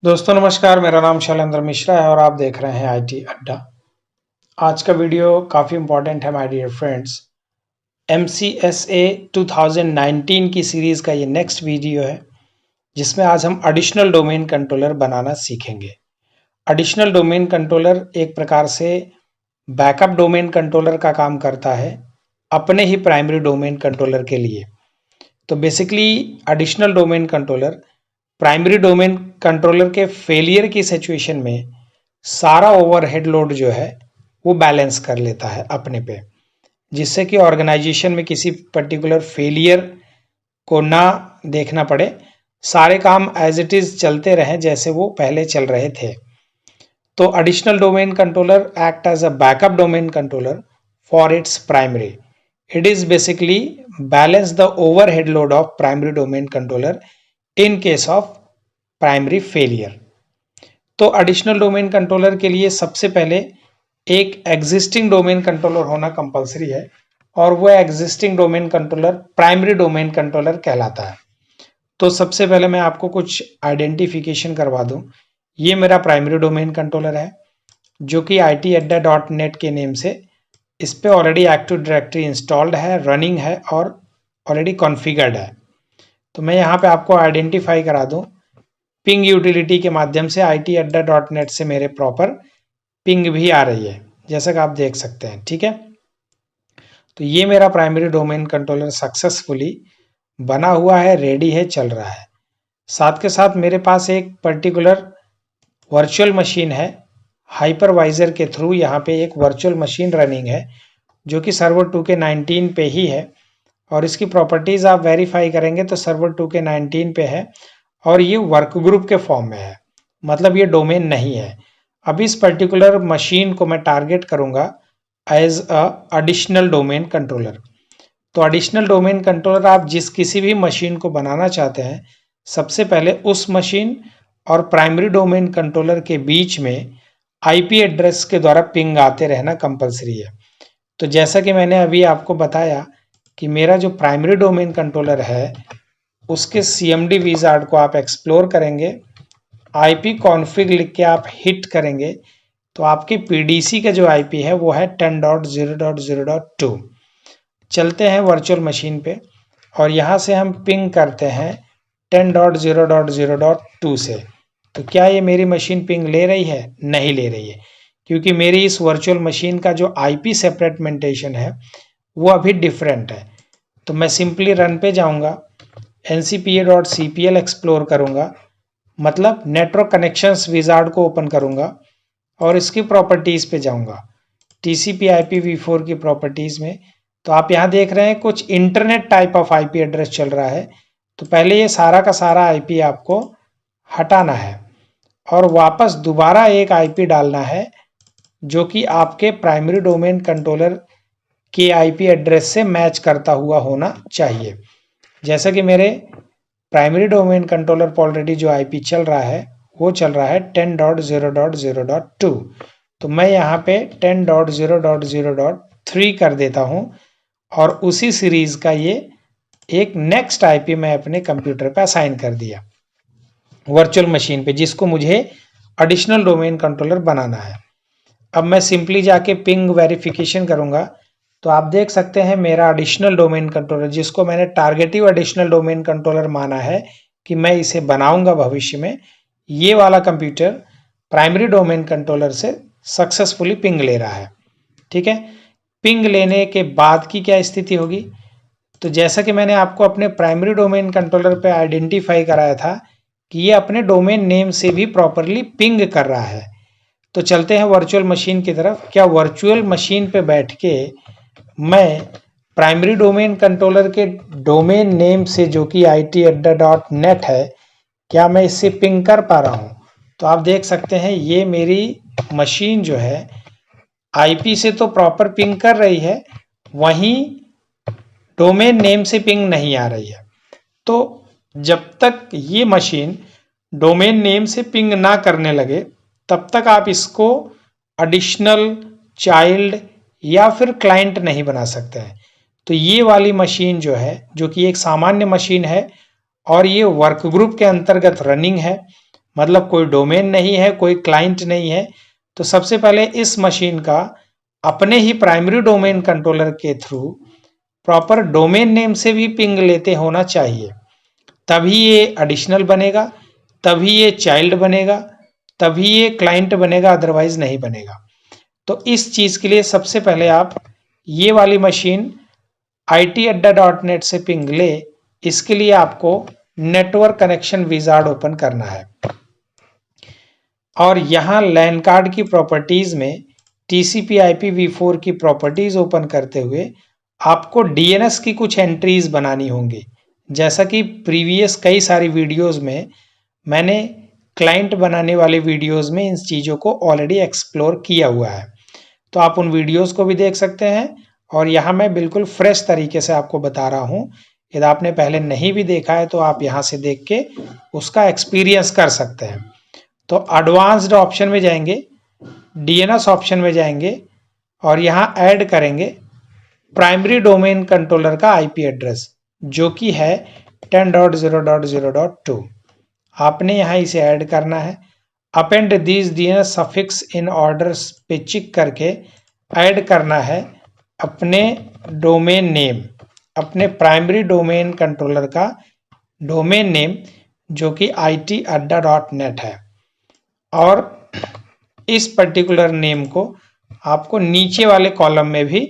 दोस्तों नमस्कार, मेरा नाम शैलेंद्र मिश्रा है और आप देख रहे हैं आईटी अड्डा। आज का वीडियो काफ़ी इम्पोर्टेंट है माय डियर फ्रेंड्स। MCSA 2019 की सीरीज़ का ये नेक्स्ट वीडियो है जिसमें आज हम एडिशनल डोमेन कंट्रोलर बनाना सीखेंगे। एडिशनल डोमेन कंट्रोलर एक प्रकार से बैकअप डोमेन कंट्रोलर का काम करता है अपने ही प्राइमरी डोमेन कंट्रोलर के लिए। तो basically additional domain controller primary domain controller के फेलियर की सिचुएशन में सारा ओवरहेड लोड जो है वो बैलेंस कर लेता है अपने पे, जिससे कि ऑर्गेनाइजेशन में किसी पर्टिकुलर फेलियर को ना देखना पड़े, सारे काम एज इट इज चलते रहें जैसे वो पहले चल रहे थे। तो additional domain controller act as a backup domain controller for its primary. It is basically balance the overhead load of primary domain controller in case of primary failure. तो एडिशनल डोमेन कंट्रोलर के लिए सबसे पहले एक existing domain controller होना compulsory है और वो existing domain controller primary domain controller कहलाता है। तो सबसे पहले मैं आपको कुछ आइडेंटिफिकेशन करवा दूं। ये मेरा प्राइमरी डोमेन कंट्रोलर है जो कि itadda.net के नेम से इस पे ऑलरेडी एक्टिव डायरेक्टरी इंस्टॉल्ड है, रनिंग है और ऑलरेडी कॉन्फ़िगर्ड है। तो मैं यहाँ पे आपको आइडेंटिफाई करा दूँ पिंग यूटिलिटी के माध्यम से itadda.net से मेरे प्रॉपर पिंग भी आ रही है, जैसा कि आप देख सकते हैं। ठीक है, तो ये मेरा प्राइमरी डोमेन कंट्रोलर सक्सेसफुली बना हुआ है, रेडी है, चल रहा है। साथ के साथ मेरे पास एक पर्टिकुलर वर्चुअल मशीन है, हाइपरवाइजर के थ्रू यहाँ पे एक वर्चुअल मशीन रनिंग है जो कि सर्वर 2 के 19 पे ही है और इसकी प्रॉपर्टीज़ आप वेरीफाई करेंगे तो सर्वर 2 के 19 पे है और ये वर्क ग्रुप के फॉर्म में है, मतलब ये डोमेन नहीं है। अब इस पर्टिकुलर मशीन को मैं टारगेट करूँगा as a additional domain controller. तो एडिशनल डोमेन कंट्रोलर आप जिस किसी भी मशीन को बनाना चाहते हैं, सबसे पहले उस मशीन और प्राइमरी डोमेन कंट्रोलर के बीच में आईपी एड्रेस के द्वारा पिंग आते रहना कंपलसरी है। तो जैसा कि मैंने अभी आपको बताया कि मेरा जो प्राइमरी डोमेन कंट्रोलर है उसके CMD विजार्ड को आप एक्सप्लोर करेंगे, आईपी कॉन्फ़िग लिख के आप हिट करेंगे तो आपके PDC का जो आईपी है वो है 10.0.0.2। चलते हैं वर्चुअल मशीन पे और यहाँ से हम पिंग करते हैं 10.0.0.2 से। तो क्या ये मेरी मशीन पिंग ले रही है? नहीं ले रही है, क्योंकि मेरी इस वर्चुअल मशीन का जो आईपी सेपरेटमेंटेशन है वो अभी डिफरेंट है। तो मैं सिंपली रन पे जाऊंगा, ncpa.cpl एक्सप्लोर करूंगा, मतलब नेटवर्क कनेक्शंस विजार्ड को ओपन करूंगा और इसकी प्रॉपर्टीज़ पे जाऊंगा, TCP/IPv4 की प्रॉपर्टीज़ में। तो आप यहाँ देख रहे हैं कुछ internet type of IP address चल रहा है। तो पहले ये सारा का सारा आईपी आपको हटाना है और वापस दोबारा एक आईपी डालना है जो कि आपके प्राइमरी डोमेन कंट्रोलर के आईपी एड्रेस से मैच करता हुआ होना चाहिए। जैसा कि मेरे प्राइमरी डोमेन कंट्रोलर पर ऑलरेडी जो आईपी चल रहा है वो चल रहा है 10.0.0.2। तो मैं यहाँ पे 10.0.0.3 कर देता हूँ और उसी सीरीज़ का ये एक नेक्स्ट आईपी मैं अपने कंप्यूटर पे असाइन कर दिया वर्चुअल मशीन पे, जिसको मुझे एडिशनल डोमेन कंट्रोलर बनाना है। अब मैं सिंपली जाके पिंग वेरिफिकेशन करूंगा तो आप देख सकते हैं मेरा एडिशनल डोमेन कंट्रोलर, जिसको मैंने टारगेटिव एडिशनल डोमेन कंट्रोलर माना है कि मैं इसे बनाऊंगा भविष्य में, ये वाला कंप्यूटर प्राइमरी डोमेन कंट्रोलर से सक्सेसफुली पिंग ले रहा है। ठीक है, पिंग लेने के बाद की क्या स्थिति होगी? तो जैसा कि मैंने आपको अपने प्राइमरी डोमेन कंट्रोलर पे आइडेंटिफाई कराया था कि ये अपने डोमेन नेम से भी प्रॉपरली पिंग कर रहा है। तो चलते हैं वर्चुअल मशीन की तरफ। क्या वर्चुअल मशीन पे बैठ के मैं प्राइमरी डोमेन कंट्रोलर के डोमेन नेम से जो कि itadda.net है, क्या मैं इससे पिंग कर पा रहा हूँ? तो आप देख सकते हैं ये मेरी मशीन जो है आईपी से तो प्रॉपर पिंग कर रही है, वहीं डोमेन नेम से पिंग नहीं आ रही है। तो जब तक ये मशीन डोमेन नेम से पिंग ना करने लगे तब तक आप इसको एडिशनल, चाइल्ड या फिर क्लाइंट नहीं बना सकते हैं। तो ये वाली मशीन जो है, जो कि एक सामान्य मशीन है और ये वर्क ग्रुप के अंतर्गत रनिंग है, मतलब कोई डोमेन नहीं है, कोई क्लाइंट नहीं है, तो सबसे पहले इस मशीन का अपने ही प्राइमरी डोमेन कंट्रोलर के थ्रू प्रॉपर डोमेन नेम से भी पिंग लेते होना चाहिए, तभी ये एडिशनल बनेगा, तभी ये चाइल्ड बनेगा, तभी ये क्लाइंट बनेगा, अदरवाइज नहीं बनेगा। तो इस चीज के लिए सबसे पहले आप ये वाली मशीन itadda.net से पिंग ले, इसके लिए आपको नेटवर्क कनेक्शन विजार्ड ओपन करना है और यहाँ लैन कार्ड की प्रॉपर्टीज में TCP/IP-v4 की प्रॉपर्टीज ओपन करते हुए आपको DNS की कुछ एंट्रीज बनानी होंगी। जैसा कि प्रीवियस कई सारी वीडियोस में मैंने क्लाइंट बनाने वाले वीडियोस में इन चीज़ों को ऑलरेडी एक्सप्लोर किया हुआ है, तो आप उन वीडियोस को भी देख सकते हैं और यहाँ मैं बिल्कुल फ्रेश तरीके से आपको बता रहा हूँ। यदि आपने पहले नहीं भी देखा है तो आप यहाँ से देख के उसका एक्सपीरियंस कर सकते हैं। तो एडवांस्ड ऑप्शन में जाएंगे, DNS ऑप्शन में जाएंगे और यहाँ ऐड करेंगे प्राइमरी डोमेन कंट्रोलर का IP एड्रेस, जो कि है 10.0.0.2। आपने यहाँ इसे ऐड करना है। Append this DNS suffix in order पे चिक करके ऐड करना है अपने डोमेन नेम, अपने प्राइमरी डोमेन कंट्रोलर का डोमेन नेम, जो कि itadda.net है। और इस पर्टिकुलर नेम को आपको नीचे वाले कॉलम में भी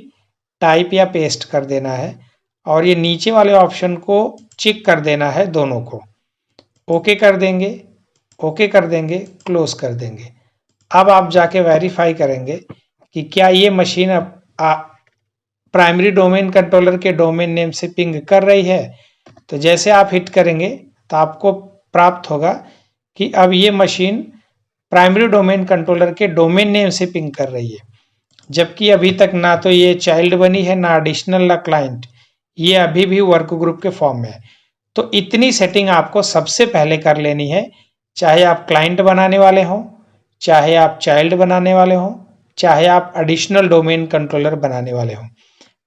टाइप या पेस्ट कर देना है और ये नीचे वाले ऑप्शन को चिक कर देना है, दोनों को ओके कर देंगे, ओके कर देंगे, क्लोज कर देंगे। अब आप जाके वेरीफाई करेंगे कि क्या ये मशीन प्राइमरी डोमेन कंट्रोलर के डोमेन नेम से पिंग कर रही है। तो जैसे आप हिट करेंगे तो आपको प्राप्त होगा कि अब ये मशीन प्राइमरी डोमेन कंट्रोलर के डोमेन नेम से पिंग कर रही है, जबकि अभी तक ना तो ये चाइल्ड बनी है, ना एडिशनल, ना क्लाइंट, ये अभी भी वर्क ग्रुप के फॉर्म में है। तो इतनी सेटिंग आपको सबसे पहले कर लेनी है, चाहे आप क्लाइंट बनाने वाले हों, चाहे आप चाइल्ड बनाने वाले हों, चाहे आप एडिशनल डोमेन कंट्रोलर बनाने वाले हों।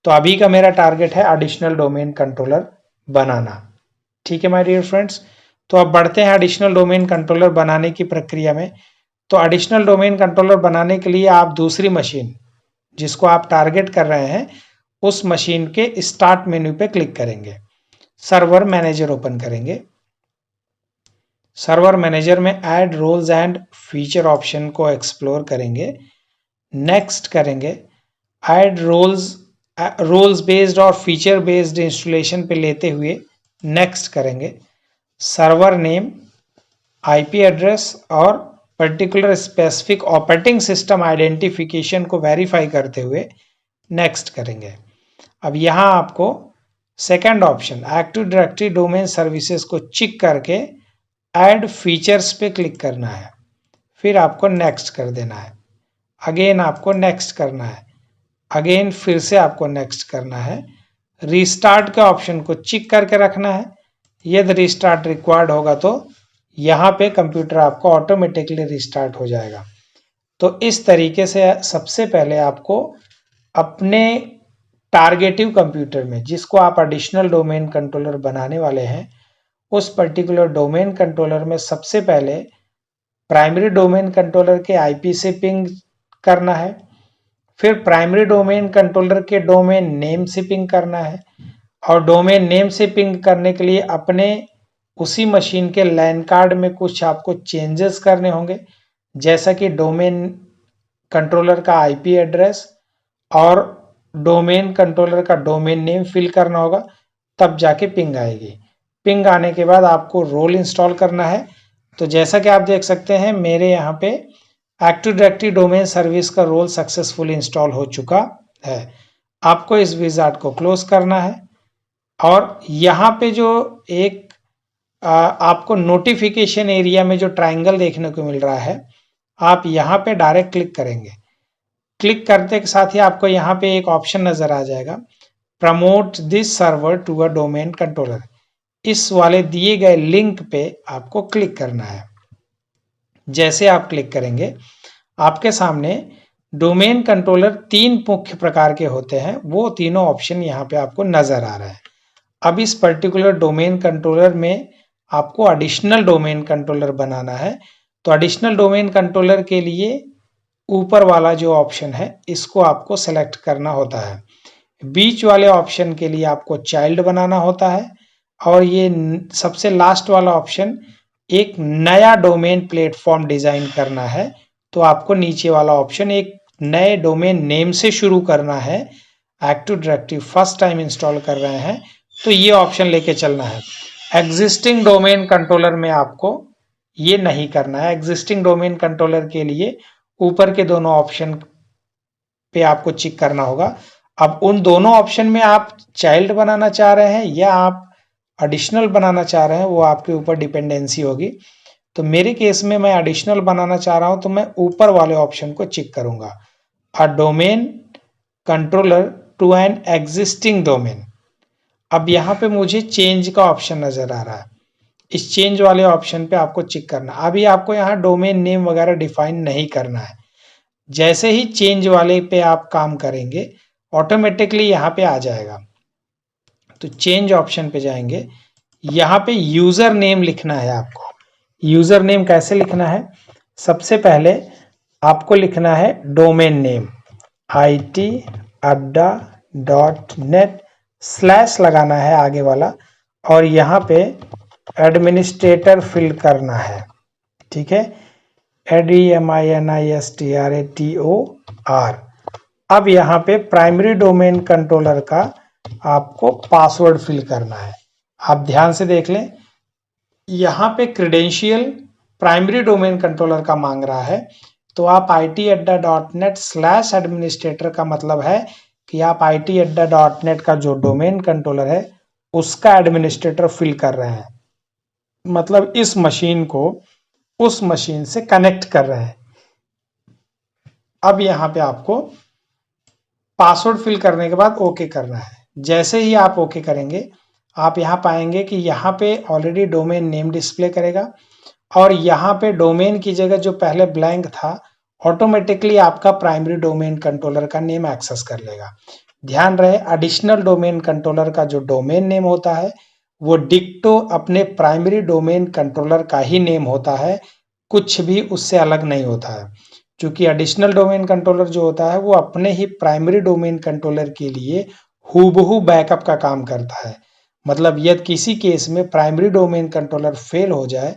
तो अभी का मेरा टारगेट है एडिशनल डोमेन कंट्रोलर बनाना। ठीक है माय डियर फ्रेंड्स, तो अब बढ़ते हैं एडिशनल डोमेन कंट्रोलर बनाने की प्रक्रिया में। तो एडिशनल डोमेन कंट्रोलर बनाने के लिए आप दूसरी मशीन जिसको आप टारगेट कर रहे हैं, उस मशीन के स्टार्ट मेन्यू पे क्लिक करेंगे, सर्वर मैनेजर ओपन करेंगे। सर्वर मैनेजर में add roles and feature option को एक्सप्लोर करेंगे, नेक्स्ट करेंगे। ऐड रोल्स बेस्ड और फीचर बेस्ड इंस्टॉलेशन पे लेते हुए नेक्स्ट करेंगे। सर्वर नेम, IP एड्रेस और particular specific operating system identification को वेरीफाई करते हुए नेक्स्ट करेंगे। अब यहाँ आपको second option active directory domain services को चिक करके ऐड फीचर्स पे क्लिक करना है, फिर आपको नेक्स्ट कर देना है, अगेन आपको नेक्स्ट करना है, अगेन फिर से आपको नेक्स्ट करना है। रीस्टार्ट के ऑप्शन को चिक करके रखना है, यदि रीस्टार्ट रिक्वायर्ड होगा तो यहाँ पे कंप्यूटर आपको ऑटोमेटिकली रिस्टार्ट हो जाएगा। तो इस तरीके से सबसे पहले आपको अपने टारगेटिव कंप्यूटर में, जिसको आप एडिशनल डोमेन कंट्रोलर बनाने वाले हैं, उस पर्टिकुलर डोमेन कंट्रोलर में सबसे पहले प्राइमरी डोमेन कंट्रोलर के IP से पिंग करना है, फिर प्राइमरी डोमेन कंट्रोलर के डोमेन नेम से पिंग करना है और डोमेन नेम से पिंग करने के लिए अपने उसी मशीन के लैन कार्ड में कुछ आपको चेंजेस करने होंगे, जैसा कि डोमेन कंट्रोलर का IP एड्रेस और डोमेन कंट्रोलर का डोमेन नेम फिल करना होगा, तब जाके पिंग आएगी। पिंग आने के बाद आपको रोल इंस्टॉल करना है। तो जैसा कि आप देख सकते हैं मेरे यहाँ पे एक्टिव डायरेक्टरी डोमेन सर्विस का रोल सक्सेसफुल इंस्टॉल हो चुका है। आपको इस विजार्ड को क्लोज करना है और यहाँ पे जो एक आपको नोटिफिकेशन एरिया में जो ट्रायंगल देखने को मिल रहा है, आप यहाँ पे डायरेक्ट क्लिक करेंगे। क्लिक करते के साथ ही आपको यहाँ पे एक ऑप्शन नजर आ जाएगा, promote this server to a domain controller. इस वाले दिए गए लिंक पे आपको क्लिक करना है। जैसे आप क्लिक करेंगे आपके सामने डोमेन कंट्रोलर 3 मुख्य प्रकार के होते हैं, वो तीनों ऑप्शन यहाँ पे आपको नजर आ रहा है। अब इस पर्टिकुलर डोमेन कंट्रोलर में आपको एडिशनल डोमेन कंट्रोलर बनाना है। तो एडिशनल डोमेन कंट्रोलर के लिए ऊपर वाला जो ऑप्शन है इसको आपको सेलेक्ट करना होता है। बीच वाले ऑप्शन के लिए आपको चाइल्ड बनाना होता है, और ये सबसे लास्ट वाला ऑप्शन एक नया डोमेन प्लेटफॉर्म डिजाइन करना है। तो आपको नीचे वाला ऑप्शन एक नए डोमेन नेम से शुरू करना है। Active directory first time install कर रहे हैं तो ये ऑप्शन लेके चलना है। एग्जिस्टिंग डोमेन कंट्रोलर में आपको ये नहीं करना है। एग्जिस्टिंग डोमेन कंट्रोलर के लिए ऊपर के दोनों ऑप्शन पे आपको चेक करना होगा। अब उन दोनों ऑप्शन में आप चाइल्ड बनाना चाह रहे हैं या आप एडिशनल बनाना चाह रहे हैं, वो आपके ऊपर डिपेंडेंसी होगी। तो मेरे केस में मैं एडिशनल बनाना चाह रहा हूं, तो मैं ऊपर वाले ऑप्शन को चेक करूंगा, a domain controller to an existing domain. अब यहाँ पे मुझे चेंज का ऑप्शन नजर आ रहा है। इस चेंज वाले ऑप्शन पे आपको चेक करना। अभी आपको यहाँ डोमेन नेम वगैरह डिफाइन नहीं करना है। जैसे ही चेंज वाले पे आप काम करेंगे ऑटोमेटिकली यहाँ पे आ जाएगा। तो चेंज ऑप्शन पे जाएंगे, यहाँ पे यूजर नेम लिखना है आपको। यूजर नेम कैसे लिखना है? सबसे पहले आपको लिखना है डोमेन नेम IT@.net स्लैश लगाना है आगे वाला, और यहाँ पे एडमिनिस्ट्रेटर फिल करना है। ठीक है, ADMINISTRATOR। अब यहाँ पे प्राइमरी डोमेन कंट्रोलर का आपको पासवर्ड फिल करना है। आप ध्यान से देख लें, यहाँ पे क्रेडेंशियल प्राइमरी डोमेन कंट्रोलर का मांग रहा है, तो आप IT@.net स्लैश एडमिनिस्ट्रेटर का मतलब है कि आप IT@.net का जो डोमेन कंट्रोलर है उसका एडमिनिस्ट्रेटर फिल कर रहे हैं, मतलब इस मशीन को उस मशीन से कनेक्ट कर रहे हैं। अब यहाँ पे आपको पासवर्ड फिल करने के बाद ओके करना है। जैसे ही आप ओके करेंगे, आप यहाँ पाएंगे कि यहाँ पे ऑलरेडी डोमेन नेम डिस्प्ले करेगा, और यहाँ पे डोमेन की जगह जो पहले ब्लैंक था ऑटोमेटिकली आपका प्राइमरी डोमेन कंट्रोलर का नेम एक्सेस कर लेगा। ध्यान रहे, एडिशनल डोमेन कंट्रोलर का जो डोमेन नेम होता है वो डिक्टो अपने प्राइमरी डोमेन कंट्रोलर का ही नेम होता है, कुछ भी उससे अलग नहीं होता है। क्योंकि एडिशनल डोमेन कंट्रोलर जो होता है वो अपने ही प्राइमरी डोमेन कंट्रोलर के लिए हूबहू बैकअप का काम करता है। मतलब यदि किसी केस में प्राइमरी डोमेन कंट्रोलर फेल हो जाए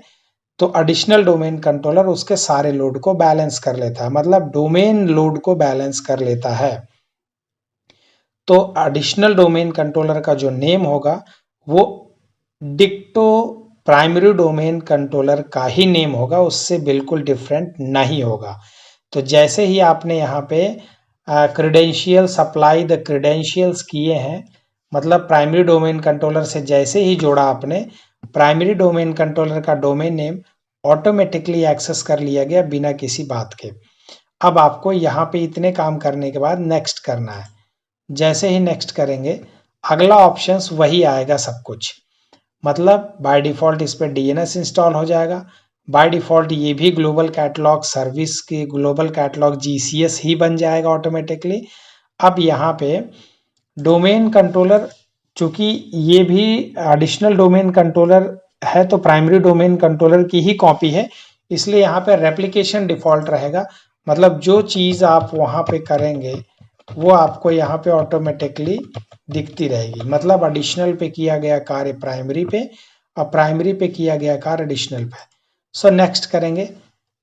तो एडिशनल डोमेन कंट्रोलर उसके सारे लोड को बैलेंस कर लेता है, मतलब डोमेन लोड को बैलेंस कर लेता है। तो एडिशनल डोमेन कंट्रोलर का जो नेम होगा वो डिक्टो प्राइमरी डोमेन कंट्रोलर का ही नेम होगा, उससे बिल्कुल डिफरेंट नहीं होगा। तो जैसे ही आपने यहाँ पे क्रेडेंशियल सप्लाई द क्रेडेंशियल्स किए हैं, मतलब प्राइमरी डोमेन कंट्रोलर से जैसे ही जोड़ा आपने, प्राइमरी डोमेन कंट्रोलर का डोमेन नेम ऑटोमेटिकली एक्सेस कर लिया गया बिना किसी बात के। अब आपको यहाँ पे इतने काम करने के बाद नेक्स्ट करना है। जैसे ही नेक्स्ट करेंगे अगला ऑप्शंस वही आएगा सब कुछ, मतलब बाय डिफॉल्ट इस पर DNS इंस्टॉल हो जाएगा। बाय डिफॉल्ट ये भी ग्लोबल कैटलॉग सर्विस के ग्लोबल कैटलॉग GCS ही बन जाएगा ऑटोमेटिकली। अब यहाँ पे डोमेन कंट्रोलर, चूंकि ये भी एडिशनल डोमेन कंट्रोलर है तो प्राइमरी डोमेन कंट्रोलर की ही कॉपी है, इसलिए यहाँ पे रेप्लिकेशन डिफॉल्ट रहेगा। मतलब जो चीज़ आप वहाँ पे करेंगे वो आपको यहाँ पे ऑटोमेटिकली दिखती रहेगी। मतलब एडिशनल पे किया गया कार्य प्राइमरी पे और प्राइमरी पे किया गया कार्य एडिशनल पे। सो नेक्स्ट करेंगे।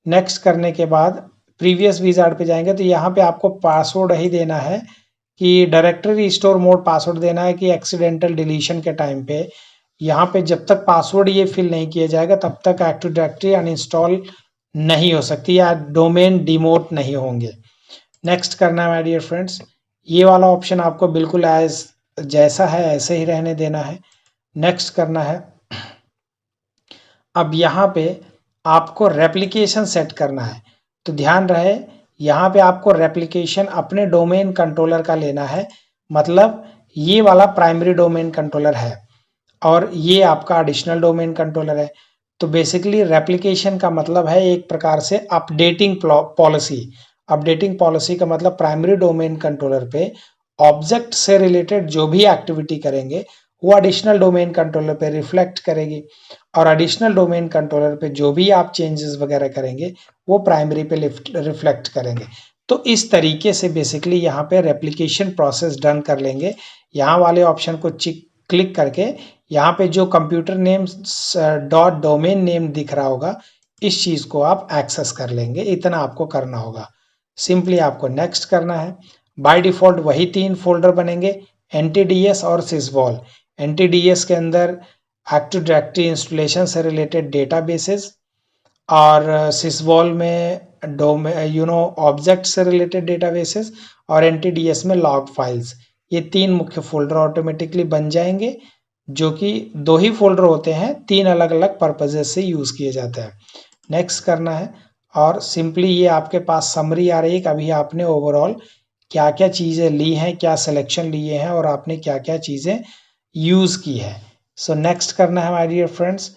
नेक्स्ट करने के बाद प्रीवियस विजार्ड पे जाएंगे, तो यहाँ पे आपको पासवर्ड ही देना है कि डायरेक्टरी रिस्टोर मोड पासवर्ड देना है कि एक्सीडेंटल डिलीशन के टाइम पे यहाँ पे जब तक पासवर्ड ये फिल नहीं किया जाएगा तब तक एक्टिव डायरेक्टरी अनइंस्टॉल नहीं हो सकती या डोमेन डिमोट नहीं होंगे। नेक्स्ट करना है माय डियर फ्रेंड्स, ये वाला ऑप्शन आपको बिल्कुल एज जैसा है ऐसे ही रहने देना है। नेक्स्ट करना है। अब यहाँ पे आपको रेप्लिकेशन सेट करना है, तो ध्यान रहे यहाँ पे आपको रेप्लिकेशन अपने डोमेन कंट्रोलर का लेना है। मतलब ये वाला प्राइमरी डोमेन कंट्रोलर है और ये आपका एडिशनल डोमेन कंट्रोलर है। तो बेसिकली रेप्लिकेशन का मतलब है एक प्रकार से अपडेटिंग पॉलिसी। अपडेटिंग पॉलिसी का मतलब प्राइमरी डोमेन कंट्रोलर पे ऑब्जेक्ट से रिलेटेड जो भी एक्टिविटी करेंगे वो एडिशनल डोमेन कंट्रोलर पे रिफ्लेक्ट करेगी और एडिशनल डोमेन कंट्रोलर पे जो भी आप चेंजेस वगैरह करेंगे वो प्राइमरी पे रिफ्लेक्ट करेंगे। तो इस तरीके से बेसिकली यहाँ पे रेप्लिकेशन प्रोसेस डन कर लेंगे। यहाँ वाले ऑप्शन को क्लिक करके यहाँ पे जो computer name dot domain name दिख रहा होगा इस चीज को आप एक्सेस कर लेंगे। इतना आपको करना होगा। सिंपली आपको नेक्स्ट करना है। बाय डिफॉल्ट वही 3 फोल्डर बनेंगे, NTDS और सिसवॉल। NTDS के अंदर एक्टिव डायरेक्टरी इंस्टॉलेशन से रिलेटेड डेटाबेसेस और सिसवॉल में ऑब्जेक्ट से रिलेटेड डेटाबेसेस और NTDS में लॉग फाइल्स। ये 3 मुख्य फोल्डर ऑटोमेटिकली बन जाएंगे, जो कि 2 ही फोल्डर होते हैं, 3 अलग अलग पर्पजेस से यूज किए जाते हैं। नेक्स्ट करना है और सिंपली ये आपके पास समरी आ रही है कि अभी आपने ओवरऑल क्या क्या चीज़ें ली हैं, क्या सिलेक्शन लिए हैं और आपने क्या क्या चीज़ें यूज़ की है। सो नेक्स्ट करना है माय डियर फ्रेंड्स,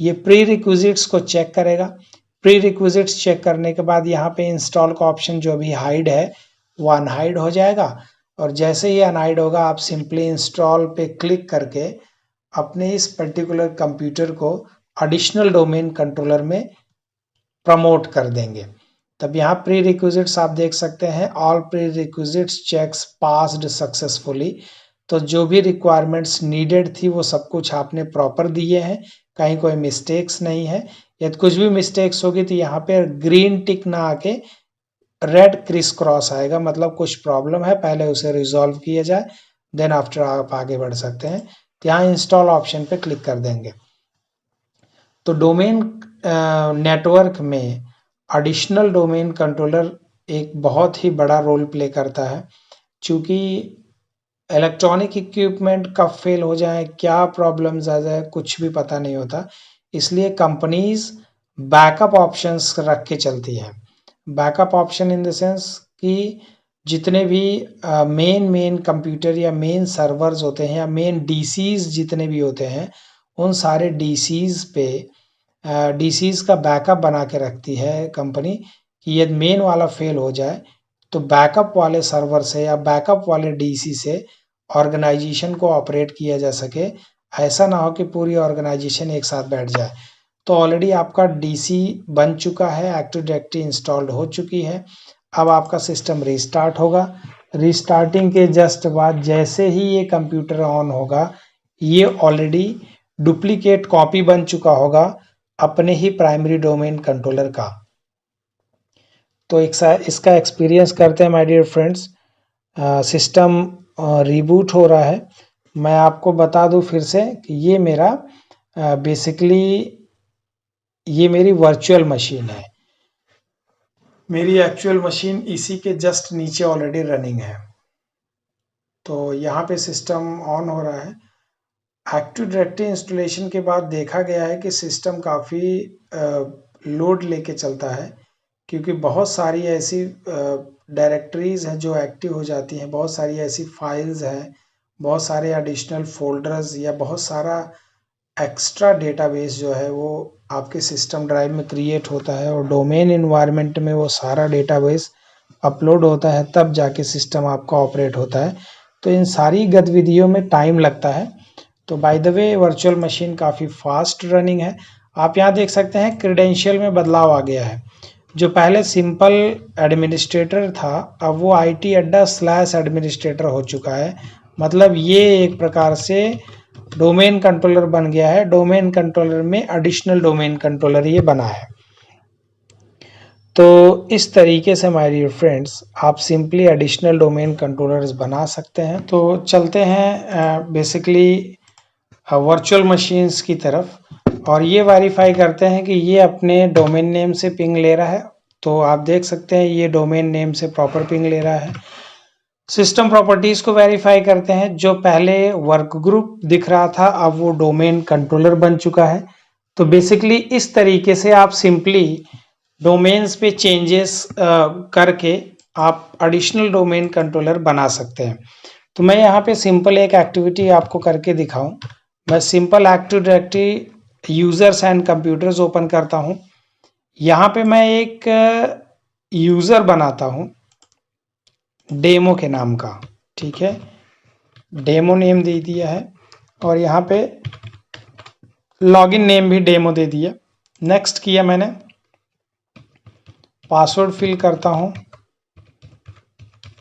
ये प्री रिक्विजिट्स को चेक करेगा। प्री रिक्विजिट्स चेक करने के बाद यहाँ पे इंस्टॉल का ऑप्शन जो अभी हाइड है वो अनहाइड हो जाएगा और जैसे ही अनहाइड होगा आप सिंपली इंस्टॉल पे क्लिक करके अपने इस पर्टिकुलर कंप्यूटर को एडिशनल डोमेन कंट्रोलर में प्रमोट कर देंगे। तब यहाँ प्री रिक्विजिट्स आप देख सकते हैं, all prerequisites checks passed successfully. तो जो भी रिक्वायरमेंट्स नीडेड थी वो सब कुछ आपने प्रॉपर दिए हैं, कहीं कोई मिस्टेक्स नहीं है। यदि कुछ भी मिस्टेक्स होगी तो यहाँ पे ग्रीन टिक ना आके रेड क्रिस क्रॉस आएगा, मतलब कुछ प्रॉब्लम है, पहले उसे रिजॉल्व किया जाए, देन आफ्टर आप आगे बढ़ सकते हैं। तो यहाँ इंस्टॉल ऑप्शन पे क्लिक कर देंगे। तो डोमेन नेटवर्क में एडिशनल डोमेन कंट्रोलर एक बहुत ही बड़ा रोल प्ले करता है। चूँकि इलेक्ट्रॉनिक इक्विपमेंट कब फेल हो जाए, क्या प्रॉब्लम्स आ जाए, कुछ भी पता नहीं होता, इसलिए कंपनीज बैकअप ऑप्शंस रख के चलती है। Backup option in the sense कि जितने भी मेन कंप्यूटर या मेन सर्वर्स होते हैं या मेन DCs जितने भी होते हैं उन सारे DCs पे DCs का बैकअप बना के रखती है कंपनी कि यदि मेन वाला फेल हो जाए तो बैकअप वाले सर्वर से या बैकअप वाले DC से ऑर्गेनाइजेशन को ऑपरेट किया जा सके। ऐसा ना हो कि पूरी ऑर्गेनाइजेशन एक साथ बैठ जाए। तो ऑलरेडी आपका DC बन चुका है, एक्टिव डायरेक्टरी इंस्टॉल्ड हो चुकी है। अब आपका सिस्टम रीस्टार्ट होगा। रीस्टार्टिंग के जस्ट बाद जैसे ही ये कंप्यूटर ऑन होगा ये ऑलरेडी डुप्लीकेट कॉपी बन चुका होगा अपने ही प्राइमरी डोमेन कंट्रोलर का। तो इसका एक्सपीरियंस करते हैं my dear friends. System reboot हो रहा है। मैं आपको बता दूं फिर से कि ये मेरा बेसिकली ये मेरी वर्चुअल मशीन है। मेरी एक्चुअल मशीन इसी के जस्ट नीचे ऑलरेडी रनिंग है। तो यहाँ पे सिस्टम ऑन हो रहा है। एक्टिव डायरेक्टरी इंस्टॉलेशन के बाद देखा गया है कि सिस्टम काफ़ी लोड लेके चलता है, क्योंकि बहुत सारी ऐसी डायरेक्टरीज हैं जो एक्टिव हो जाती हैं, बहुत सारी ऐसी फाइल्स हैं, बहुत सारे एडिशनल फोल्डर्स या बहुत सारा एक्स्ट्रा डेटाबेस जो है वो आपके सिस्टम ड्राइव में क्रिएट होता है और डोमेन इन्वायरमेंट में वो सारा डेटाबेस अपलोड होता है, तब जाके सिस्टम आपका ऑपरेट होता है। तो इन सारी गतिविधियों में टाइम लगता है। तो by the way virtual machine काफ़ी फास्ट रनिंग है। आप यहाँ देख सकते हैं क्रेडेंशियल में बदलाव आ गया है। जो पहले सिंपल एडमिनिस्ट्रेटर था अब वो IT अड्डा / एडमिनिस्ट्रेटर हो चुका है। मतलब ये एक प्रकार से डोमेन कंट्रोलर बन गया है। डोमेन कंट्रोलर में एडिशनल डोमेन कंट्रोलर ये बना है। तो इस तरीके से माय डियर फ्रेंड्स आप सिंपली एडिशनल डोमेन कंट्रोलर्स बना सकते हैं। तो चलते हैं बेसिकली वर्चुअल मशीन्स की तरफ और ये वेरीफाई करते हैं कि ये अपने डोमेन नेम से पिंग ले रहा है। तो आप देख सकते हैं ये डोमेन नेम से प्रॉपर पिंग ले रहा है। सिस्टम प्रॉपर्टीज को वेरीफाई करते हैं। जो पहले वर्क ग्रुप दिख रहा था अब वो डोमेन कंट्रोलर बन चुका है। तो बेसिकली इस तरीके से आप सिंपली डोमेन्स पे चेंजेस करके आप एडिशनल डोमेन कंट्रोलर बना सकते हैं। तो मैं यहाँ पे सिंपल एक एक्टिविटी आपको करके दिखाऊं। मैं simple active directory users and computers open करता हूँ। यहाँ पे मैं एक यूजर बनाता हूँ डेमो के नाम का, ठीक है, डेमो नेम दे दिया है। और यहाँ पे लॉगिन नेम भी डेमो दे दिया। नेक्स्ट किया मैंने, पासवर्ड फिल करता हूँ।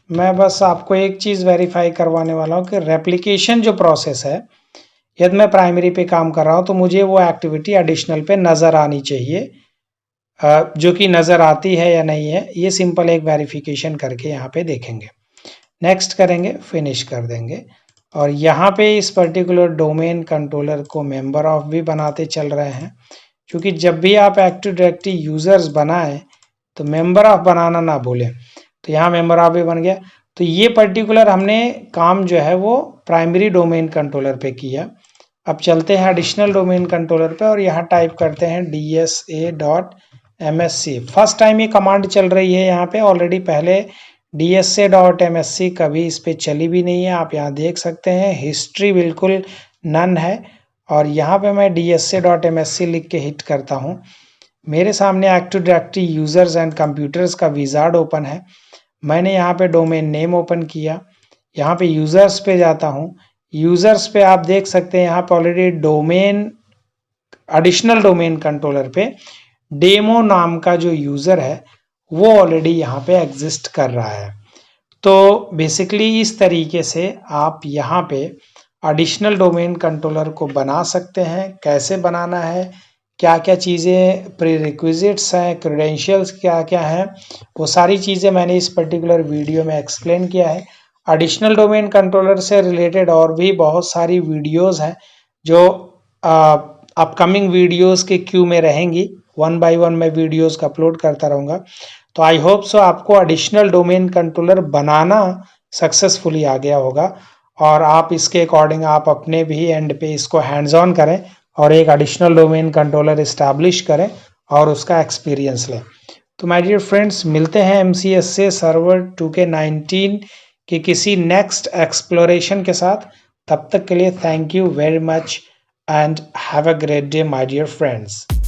मैं बस आपको एक चीज़ वेरीफाई करवाने वाला हूँ कि रेप्लिकेशन जो प्रोसेस है, यदि मैं प्राइमरी पे काम कर रहा हूँ तो मुझे वो एक्टिविटी एडिशनल पे नज़र आनी चाहिए, जो कि नज़र आती है या नहीं है, ये सिंपल एक वेरिफिकेशन करके यहाँ पे देखेंगे। नेक्स्ट करेंगे, फिनिश कर देंगे। और यहाँ पे इस पर्टिकुलर डोमेन कंट्रोलर को मेंबर ऑफ भी बनाते चल रहे हैं, क्योंकि जब भी आप एक्टिव डायरेक्टरी यूजर्स बनाएं तो मेंबर ऑफ बनाना ना भूलें। तो यहाँ मेंबर ऑफ भी बन गया। तो ये पर्टिकुलर हमने काम जो है वो प्राइमरी डोमेन कंट्रोलर पे किया। अब चलते हैं एडिशनल डोमेन कंट्रोलर पे और यहाँ टाइप करते हैं dsa.msc। फर्स्ट टाइम ये कमांड चल रही है यहाँ पे, ऑलरेडी पहले dsa.msc कभी इस पे चली भी नहीं है। आप यहाँ देख सकते हैं हिस्ट्री बिल्कुल नन है। और यहाँ पे मैं dsa.msc लिख के हिट करता हूँ। मेरे सामने active directory users and computers का विजार्ड ओपन है। मैंने यहाँ पे डोमेन नेम ओपन किया, यहाँ पे यूजर्स पे जाता हूँ। यूजर्स पे आप देख सकते हैं यहाँ पे already domain additional domain controller पे डेमो नाम का जो यूजर है वो ऑलरेडी यहाँ पे एग्जिस्ट कर रहा है। तो बेसिकली इस तरीके से आप यहाँ पे एडिशनल डोमेन कंट्रोलर को बना सकते हैं। कैसे बनाना है, क्या क्या चीज़ें प्रीरिक्विजिट्स हैं, क्रेडेंशियल्स क्या क्या हैं, वो सारी चीज़ें मैंने इस पर्टिकुलर वीडियो में एक्सप्लेन किया है। एडिशनल डोमेन कंट्रोलर से रिलेटेड और भी बहुत सारी वीडियोस हैं जो अपकमिंग वीडियोस के क्यू में रहेंगी। वन बाय वन मैं वीडियोस का अपलोड करता रहूँगा। तो आई होप सो आपको एडिशनल डोमेन कंट्रोलर बनाना सक्सेसफुली आ गया होगा और आप इसके अकॉर्डिंग आप अपने भी एंड पे इसको हैंड्स ऑन करें और एक एडिशनल डोमेन कंट्रोलर इस्टेब्लिश करें और उसका एक्सपीरियंस लें। तो माय डियर फ्रेंड्स, मिलते हैं MCS से सर्वर 2K19 के किसी नेक्स्ट एक्सप्लोरेशन के साथ। तब तक के लिए thank you very much and have a great day my dear friends.